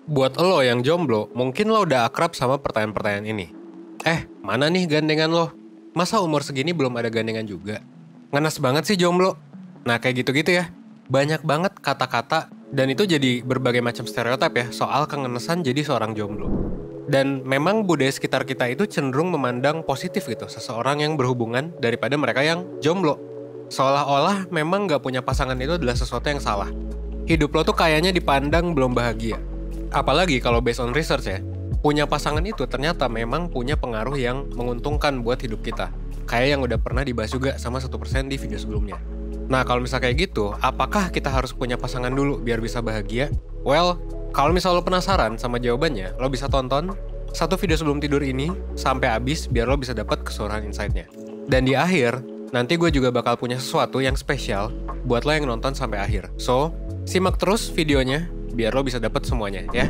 Buat lo yang jomblo, mungkin lo udah akrab sama pertanyaan-pertanyaan ini. Mana nih gandengan lo? Masa umur segini belum ada gandengan juga? Ngenes banget sih jomblo. Nah kayak gitu-gitu ya. Banyak banget kata-kata dan itu jadi berbagai macam stereotip ya soal kengenesan jadi seorang jomblo. Dan memang budaya sekitar kita itu cenderung memandang positif gitu seseorang yang berhubungan daripada mereka yang jomblo. Seolah-olah memang gak punya pasangan itu adalah sesuatu yang salah. Hidup lo tuh kayaknya dipandang belum bahagia. Apalagi kalau based on research ya, punya pasangan itu ternyata memang punya pengaruh yang menguntungkan buat hidup kita. Kayak yang udah pernah dibahas juga sama 1% di video sebelumnya. Nah kalau misalnya kayak gitu, apakah kita harus punya pasangan dulu biar bisa bahagia? Well, kalau misalnya lo penasaran sama jawabannya, lo bisa tonton satu video sebelum tidur ini sampai habis biar lo bisa dapat keseluruhan insight-nya. Dan di akhir, nanti gue juga bakal punya sesuatu yang spesial buat lo yang nonton sampai akhir. So, simak terus videonya biar lo bisa dapat semuanya ya.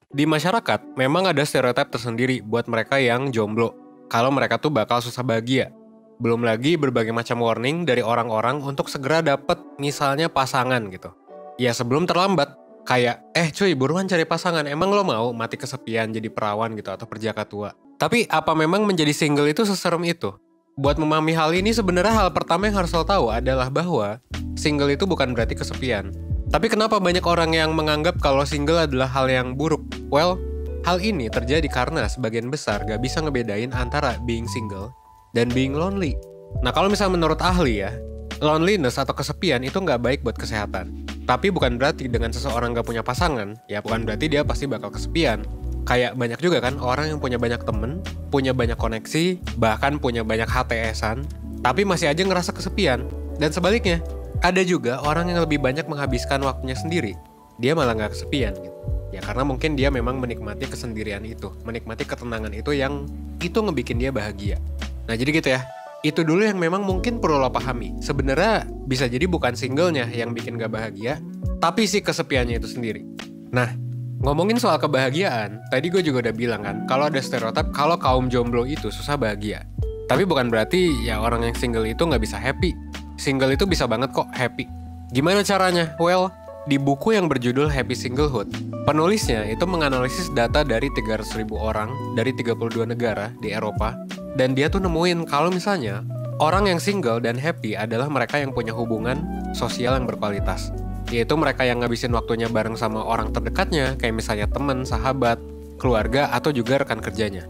Di masyarakat, memang ada stereotip tersendiri buat mereka yang jomblo. Kalau mereka tuh bakal susah bahagia. Belum lagi berbagai macam warning dari orang-orang untuk segera dapet misalnya pasangan gitu. Ya sebelum terlambat. Kayak, cuy buruan cari pasangan, emang lo mau mati kesepian jadi perawan gitu atau perjaka tua? Tapi apa memang menjadi single itu seserem itu? Buat memahami hal ini sebenarnya hal pertama yang harus lo tahu adalah bahwa single itu bukan berarti kesepian. Tapi kenapa banyak orang yang menganggap kalau single adalah hal yang buruk? Well, hal ini terjadi karena sebagian besar gak bisa ngebedain antara being single dan being lonely. Nah kalau misalnya menurut ahli ya, loneliness atau kesepian itu gak baik buat kesehatan. Tapi bukan berarti dengan seseorang gak punya pasangan, ya bukan berarti dia pasti bakal kesepian. Kayak banyak juga kan orang yang punya banyak temen, punya banyak koneksi, bahkan punya banyak HTS-an, tapi masih aja ngerasa kesepian. Dan sebaliknya, ada juga orang yang lebih banyak menghabiskan waktunya sendiri, dia malah gak kesepian gitu. Ya karena mungkin dia memang menikmati kesendirian itu, menikmati ketenangan itu yang itu ngebikin dia bahagia. Nah jadi gitu ya. Itu dulu yang memang mungkin perlu lo pahami. Sebenarnya bisa jadi bukan singlenya yang bikin gak bahagia, tapi si kesepiannya itu sendiri. Nah, ngomongin soal kebahagiaan, tadi gue juga udah bilang kan, kalau ada stereotip kalau kaum jomblo itu susah bahagia. Tapi bukan berarti ya orang yang single itu gak bisa happy. Single itu bisa banget kok happy. Gimana caranya? Well, di buku yang berjudul Happy Singlehood, penulisnya itu menganalisis data dari 300.000 orang dari 32 negara di Eropa. Dan dia tuh nemuin kalau misalnya orang yang single dan happy adalah mereka yang punya hubungan sosial yang berkualitas. Yaitu mereka yang ngabisin waktunya bareng sama orang terdekatnya, kayak misalnya teman, sahabat, keluarga, atau juga rekan kerjanya.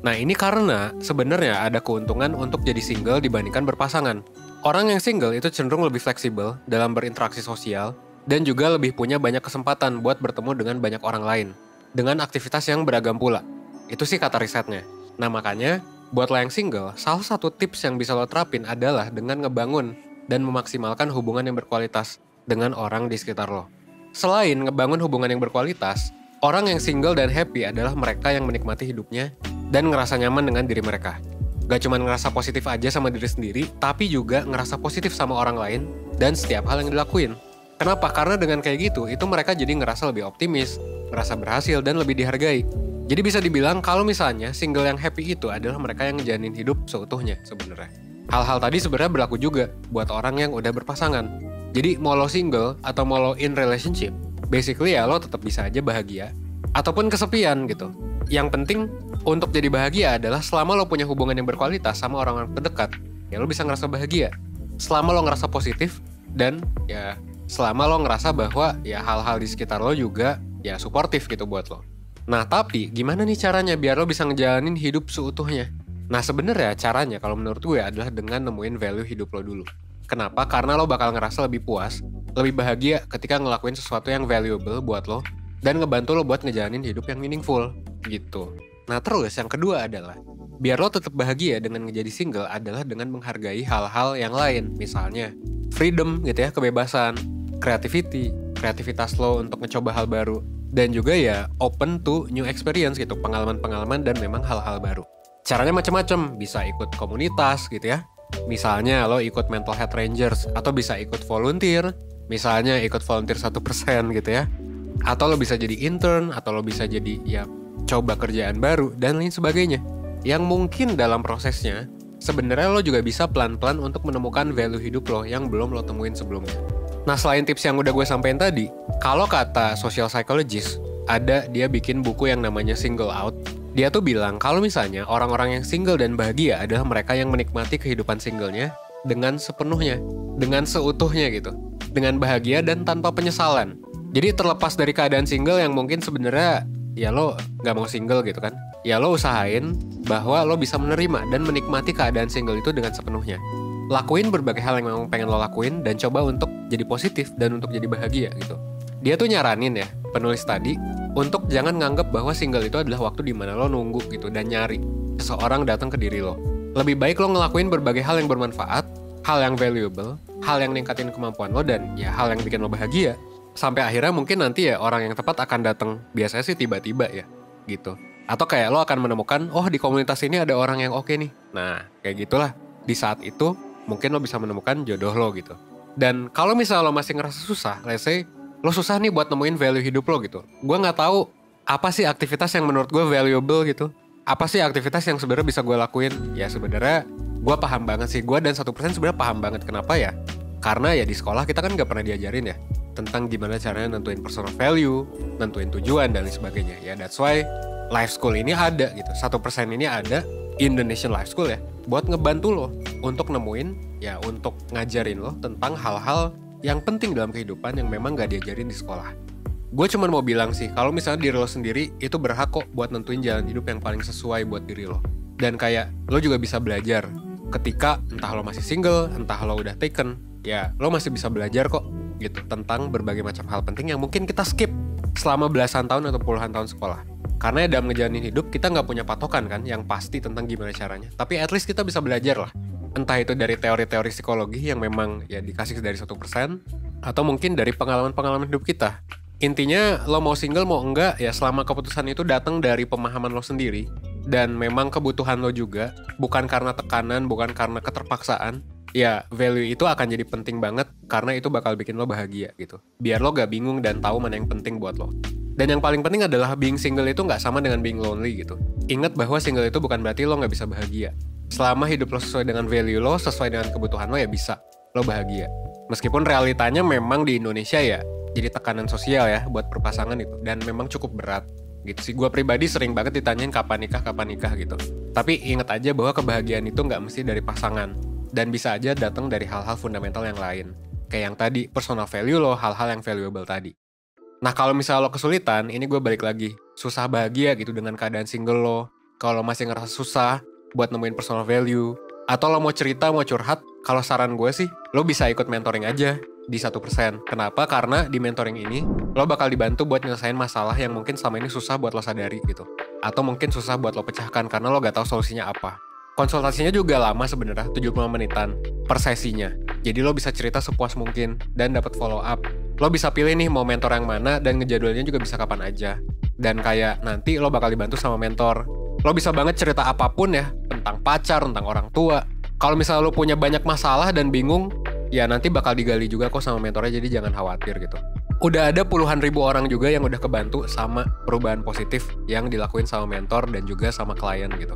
Nah ini karena sebenarnya ada keuntungan untuk jadi single dibandingkan berpasangan. Orang yang single itu cenderung lebih fleksibel dalam berinteraksi sosial, dan juga lebih punya banyak kesempatan buat bertemu dengan banyak orang lain, dengan aktivitas yang beragam pula. Itu sih kata risetnya. Nah makanya, buat lo yang single, salah satu tips yang bisa lo terapin adalah dengan ngebangun dan memaksimalkan hubungan yang berkualitas dengan orang di sekitar lo. Selain ngebangun hubungan yang berkualitas, orang yang single dan happy adalah mereka yang menikmati hidupnya dan ngerasa nyaman dengan diri mereka. Gak cuma ngerasa positif aja sama diri sendiri, tapi juga ngerasa positif sama orang lain dan setiap hal yang dilakuin. Kenapa? Karena dengan kayak gitu, itu mereka jadi ngerasa lebih optimis, ngerasa berhasil, dan lebih dihargai. Jadi bisa dibilang kalau misalnya single yang happy itu adalah mereka yang ngejalanin hidup seutuhnya sebenarnya. Hal-hal tadi sebenarnya berlaku juga buat orang yang udah berpasangan. Jadi mau lo single atau mau lo in relationship, basically ya lo tetap bisa aja bahagia ataupun kesepian gitu. Yang penting untuk jadi bahagia adalah selama lo punya hubungan yang berkualitas sama orang-orang terdekat, ya lo bisa ngerasa bahagia. Selama lo ngerasa positif dan ya selama lo ngerasa bahwa ya hal-hal di sekitar lo juga ya suportif gitu buat lo. Nah tapi gimana nih caranya biar lo bisa ngejalanin hidup seutuhnya? Nah sebenarnya caranya kalau menurut gue adalah dengan nemuin value hidup lo dulu. Kenapa? Karena lo bakal ngerasa lebih puas, lebih bahagia ketika ngelakuin sesuatu yang valuable buat lo dan ngebantu lo buat ngejalanin hidup yang meaningful gitu. Nah terus yang kedua adalah biar lo tetap bahagia dengan ngejadi single adalah dengan menghargai hal-hal yang lain. Misalnya freedom gitu ya, kebebasan, creativity, kreativitas lo untuk ngecoba hal baru. Dan juga ya open to new experience gitu, pengalaman-pengalaman dan memang hal-hal baru. Caranya macam-macam, bisa ikut komunitas gitu ya. Misalnya lo ikut Mental Health Rangers atau bisa ikut volunteer. Misalnya ikut volunteer 1% gitu ya. Atau lo bisa jadi intern, atau lo bisa jadi ya coba kerjaan baru, dan lain sebagainya. Yang mungkin dalam prosesnya, sebenarnya lo juga bisa pelan-pelan untuk menemukan value hidup lo yang belum lo temuin sebelumnya. Nah, selain tips yang udah gue sampein tadi, kalau kata social psychologist, dia bikin buku yang namanya Single Out. Dia tuh bilang kalau misalnya orang-orang yang single dan bahagia adalah mereka yang menikmati kehidupan singlenya dengan sepenuhnya, dengan seutuhnya gitu, dengan bahagia dan tanpa penyesalan. Jadi terlepas dari keadaan single yang mungkin sebenarnya ya lo nggak mau single gitu kan, ya lo usahain bahwa lo bisa menerima dan menikmati keadaan single itu dengan sepenuhnya. Lakuin berbagai hal yang memang pengen lo lakuin dan coba untuk jadi positif dan untuk jadi bahagia gitu. Dia tuh nyaranin ya, penulis tadi, untuk jangan nganggep bahwa single itu adalah waktu dimana lo nunggu gitu dan nyari seseorang datang ke diri lo. Lebih baik lo ngelakuin berbagai hal yang bermanfaat, hal yang valuable, hal yang ningkatin kemampuan lo, dan ya hal yang bikin lo bahagia. Sampai akhirnya mungkin nanti ya orang yang tepat akan datang. Biasanya sih tiba-tiba ya gitu. Atau kayak lo akan menemukan, oh di komunitas ini ada orang yang oke nih. Nah kayak gitulah. Di saat itu mungkin lo bisa menemukan jodoh lo gitu. Dan kalau misalnya lo masih ngerasa susah, let's say lo susah nih buat nemuin value hidup lo gitu. Gue nggak tahu apa sih aktivitas yang menurut gue valuable gitu. Apa sih aktivitas yang sebenarnya bisa gue lakuin? Ya sebenarnya gue paham banget sih. Gue dan 1% sebenarnya paham banget. Kenapa ya? Karena ya di sekolah kita kan nggak pernah diajarin ya tentang gimana caranya nentuin personal value, nentuin tujuan dan lain sebagainya. Ya that's why Life School ini ada gitu. 1% ini ada, Indonesian Life School ya, buat ngebantu lo untuk nemuin, ya untuk ngajarin lo tentang hal-hal yang penting dalam kehidupan yang memang gak diajarin di sekolah. Gue cuma mau bilang sih, kalau misalnya diri lo sendiri itu berhak kok buat nentuin jalan hidup yang paling sesuai buat diri lo. Dan kayak lo juga bisa belajar ketika entah lo masih single, entah lo udah taken, ya lo masih bisa belajar kok gitu tentang berbagai macam hal penting yang mungkin kita skip selama belasan tahun atau puluhan tahun sekolah. Karena dalam ngejalanin hidup kita nggak punya patokan kan yang pasti tentang gimana caranya. Tapi at least kita bisa belajar lah. Entah itu dari teori-teori psikologi yang memang ya dikasih dari 1%, atau mungkin dari pengalaman-pengalaman hidup kita. Intinya lo mau single mau enggak ya selama keputusan itu datang dari pemahaman lo sendiri dan memang kebutuhan lo juga, bukan karena tekanan, bukan karena keterpaksaan. Ya value itu akan jadi penting banget karena itu bakal bikin lo bahagia gitu. Biar lo gak bingung dan tahu mana yang penting buat lo. Dan yang paling penting adalah being single itu gak sama dengan being lonely gitu. Ingat bahwa single itu bukan berarti lo gak bisa bahagia. Selama hidup lo sesuai dengan value lo, sesuai dengan kebutuhan lo ya bisa lo bahagia. Meskipun realitanya memang di Indonesia ya jadi tekanan sosial ya buat perpasangan itu. Dan memang cukup berat gitu sih. Gue pribadi sering banget ditanyain kapan nikah gitu. Tapi ingat aja bahwa kebahagiaan itu gak mesti dari pasangan. Dan bisa aja datang dari hal-hal fundamental yang lain. Kayak yang tadi, personal value lo, hal-hal yang valuable tadi. Nah kalau misalnya lo kesulitan, ini gue balik lagi. Susah bahagia gitu dengan keadaan single lo. Kalau masih ngerasa susah buat nemuin personal value. Atau lo mau cerita, mau curhat, kalau saran gue sih, lo bisa ikut mentoring aja di 1%. Kenapa? Karena di mentoring ini, lo bakal dibantu buat nyelesain masalah yang mungkin selama ini susah buat lo sadari gitu. Atau mungkin susah buat lo pecahkan karena lo gak tahu solusinya apa. Konsultasinya juga lama sebenarnya, 75 menitan per sesinya. Jadi lo bisa cerita sepuas mungkin dan dapat follow up. Lo bisa pilih nih mau mentor yang mana dan ngejadwalnya juga bisa kapan aja. Dan kayak nanti lo bakal dibantu sama mentor. Lo bisa banget cerita apapun ya, tentang pacar, tentang orang tua. Kalau misalnya lo punya banyak masalah dan bingung, ya nanti bakal digali juga kok sama mentornya, jadi jangan khawatir gitu. Udah ada puluhan ribu orang juga yang udah kebantu sama perubahan positif yang dilakuin sama mentor dan juga sama klien gitu.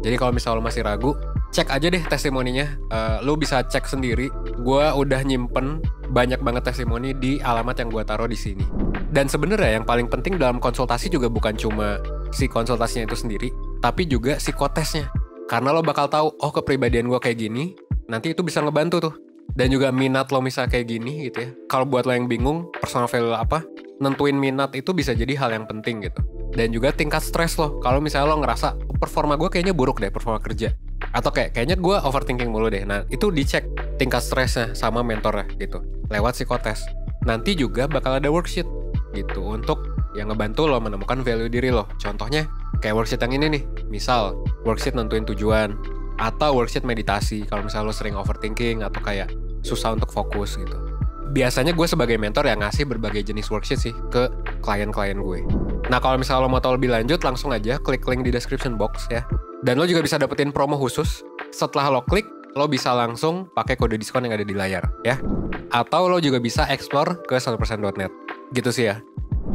Jadi kalau misalnya lo masih ragu, cek aja deh testimoninya. Lo bisa cek sendiri. Gue udah nyimpen banyak banget testimoni di alamat yang gue taruh di sini. Dan sebenarnya yang paling penting dalam konsultasi juga bukan cuma si konsultasinya itu sendiri, tapi juga psikotesnya. Karena lo bakal tahu, oh kepribadian gue kayak gini, nanti itu bisa ngebantu tuh. Dan juga minat lo misalnya kayak gini gitu ya. Kalau buat lo yang bingung, personal value apa, nentuin minat itu bisa jadi hal yang penting gitu. Dan juga tingkat stres lo. Kalau misalnya lo ngerasa performa gue kayaknya buruk deh, performa kerja. Atau kayaknya gue overthinking mulu deh. Nah itu dicek tingkat stresnya sama mentornya gitu. Lewat psikotes. Nanti juga bakal ada worksheet gitu. Untuk yang ngebantu lo menemukan value diri lo. Contohnya kayak worksheet yang ini nih. Misal worksheet nentuin tujuan. Atau worksheet meditasi. Kalau misalnya lo sering overthinking atau kayak susah untuk fokus gitu. Biasanya gue sebagai mentor yang ngasih berbagai jenis worksheet sih ke klien-klien gue. Nah kalau misalnya lo mau tahu lebih lanjut, langsung aja klik link di description box ya. Dan lo juga bisa dapetin promo khusus. Setelah lo klik, lo bisa langsung pakai kode diskon yang ada di layar ya. Atau lo juga bisa explore ke 1%.net. Gitu sih ya.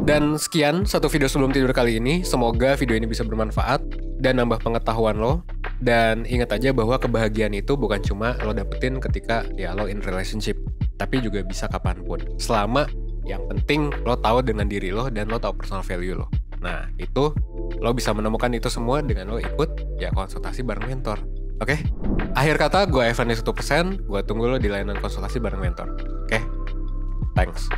Dan sekian satu video sebelum tidur kali ini. Semoga video ini bisa bermanfaat dan nambah pengetahuan lo. Dan ingat aja bahwa kebahagiaan itu bukan cuma lo dapetin ketika ya lo in relationship, tapi juga bisa kapanpun. Selama yang penting lo tahu dengan diri lo dan lo tahu personal value lo. Nah itu lo bisa menemukan itu semua dengan lo ikut ya konsultasi bareng mentor. Oke? Akhir kata gue Evan 1%. Gue tunggu lo di layanan konsultasi bareng mentor. Oke? Thanks.